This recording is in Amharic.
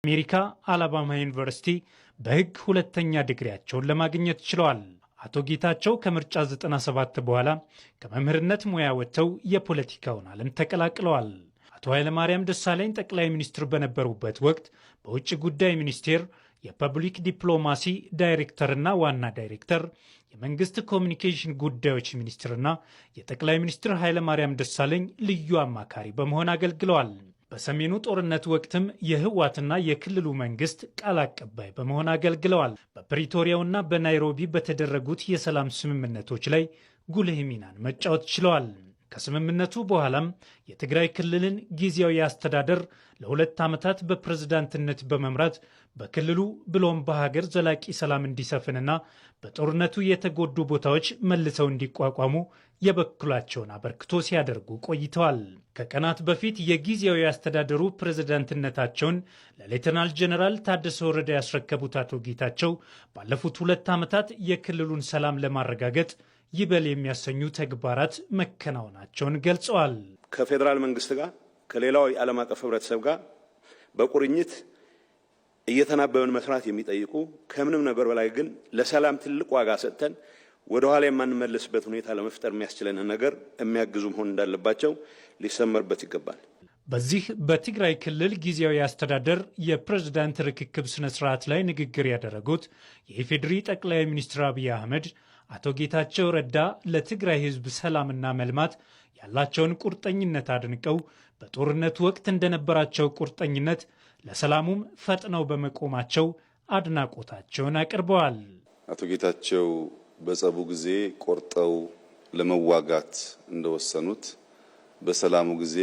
አሜሪካ አላባማ ዩኒቨርሲቲ በሕግ ሁለተኛ ዲግሪያቸውን ለማግኘት ችለዋል። አቶ ጌታቸው ከምርጫ 97 በኋላ ከመምህርነት ሙያ ወጥተው የፖለቲካውን ዓለም ተቀላቅለዋል። አቶ ኃይለማርያም ደሳለኝ ጠቅላይ ሚኒስትር በነበሩበት ወቅት በውጭ ጉዳይ ሚኒስቴር የፐብሊክ ዲፕሎማሲ ዳይሬክተርና ዋና ዳይሬክተር፣ የመንግስት ኮሚኒኬሽን ጉዳዮች ሚኒስትርና የጠቅላይ ሚኒስትር ኃይለማርያም ደሳለኝ ልዩ አማካሪ በመሆን አገልግለዋል። በሰሜኑ ጦርነት ወቅትም የህወሓትና የክልሉ መንግስት ቃል አቀባይ በመሆን አገልግለዋል። በፕሪቶሪያውና በናይሮቢ በተደረጉት የሰላም ስምምነቶች ላይ ጉልህ ሚናን መጫወት ችለዋል። ከስምምነቱ በኋላም የትግራይ ክልልን ጊዜያዊ አስተዳደር ለ2 ዓመታት በፕሬዝዳንትነት በመምራት በክልሉ ብሎም በሀገር ዘላቂ ሰላም እንዲሰፍንና በጦርነቱ የተጎዱ ቦታዎች መልሰው እንዲቋቋሙ የበኩላቸውን አበርክቶ ሲያደርጉ ቆይተዋል። ከቀናት በፊት የጊዜያዊ አስተዳደሩ ፕሬዝዳንትነታቸውን ለሌተናል ጀነራል ታደሰ ወረደ ያስረከቡት አቶ ጌታቸው ባለፉት 2 ዓመታት የክልሉን ሰላም ለማረጋገጥ ይበል የሚያሰኙ ተግባራት መከናወናቸውን ገልጸዋል። ከፌዴራል መንግስት ጋር ከሌላው የዓለም አቀፍ ህብረተሰብ ጋር በቁርኝት እየተናበበን መስራት የሚጠይቁ ከምንም ነገር በላይ ግን ለሰላም ትልቅ ዋጋ ሰጥተን ወደ ኋላ የማንመለስበት ሁኔታ ለመፍጠር የሚያስችለን ነገር የሚያግዙ መሆን እንዳለባቸው ሊሰመርበት ይገባል። በዚህ በትግራይ ክልል ጊዜያዊ አስተዳደር የፕሬዝዳንት ርክክብ ስነ ስርዓት ላይ ንግግር ያደረጉት የኢፌዴሪ ጠቅላይ ሚኒስትር አብይ አህመድ አቶ ጌታቸው ረዳ ለትግራይ ህዝብ ሰላምና መልማት ያላቸውን ቁርጠኝነት አድንቀው በጦርነቱ ወቅት እንደነበራቸው ቁርጠኝነት ለሰላሙም ፈጥነው በመቆማቸው አድናቆታቸውን አቅርበዋል። አቶ ጌታቸው በጸቡ ጊዜ ቆርጠው ለመዋጋት እንደወሰኑት በሰላሙ ጊዜ